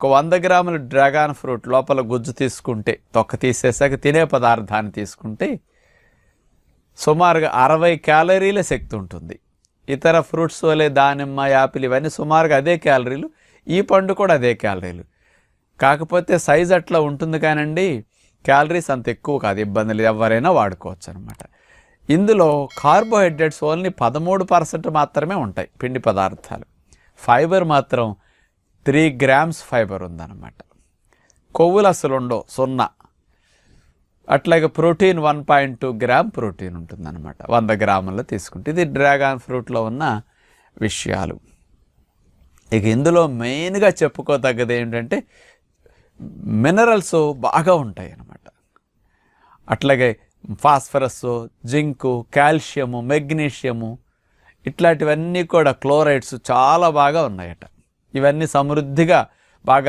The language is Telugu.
ఒక 100 గ్రాముల డ్రాగన్ ఫ్రూట్ లోపల గుజ్జు తీసుకుంటే, తొక్క తీసేసాక తినే పదార్థాన్ని తీసుకుంటే సుమారుగా 60 క్యాలరీల శక్తి ఉంటుంది. ఇతర ఫ్రూట్స్ వలె దానిమ్మ, యాపిల్ ఇవన్నీ సుమారుగా అదే క్యాలరీలు, ఈ పండు కూడా అదే క్యాలరీలు. కాకపోతే సైజ్ అట్లా ఉంటుంది కానండి, క్యాలరీస్ అంత ఎక్కువ కాదు, ఇబ్బంది లేదు, ఎవరైనా వాడుకోవచ్చు అనమాట. ఇందులో కార్బోహైడ్రేట్స్ ఓన్లీ 13% మాత్రమే ఉంటాయి పిండి పదార్థాలు. ఫైబర్ మాత్రం 3 గ్రామ్స్ ఫైబర్ ఉందన్నమాట. కొవ్వులు అసలు ఉండవు, 0. అట్లాగే ప్రోటీన్ 1.2 గ్రామ్ ప్రోటీన్ ఉంటుందన్నమాట 100 గ్రాముల్లో తీసుకుంటే. ఇది డ్రాగన్ ఫ్రూట్లో ఉన్న విషయాలు. ఇక ఇందులో మెయిన్గా చెప్పుకోదగ్గది ఏంటంటే మినరల్స్ బాగా ఉంటాయి అన్నమాట. అట్లాగే ఫాస్ఫరస్, జింకు, కాల్షియము, మెగ్నీషియము ఇట్లాంటివన్నీ కూడా, క్లోరైడ్స్ చాలా బాగా ఉన్నాయట. ఇవన్నీ సమృద్ధిగా బాగా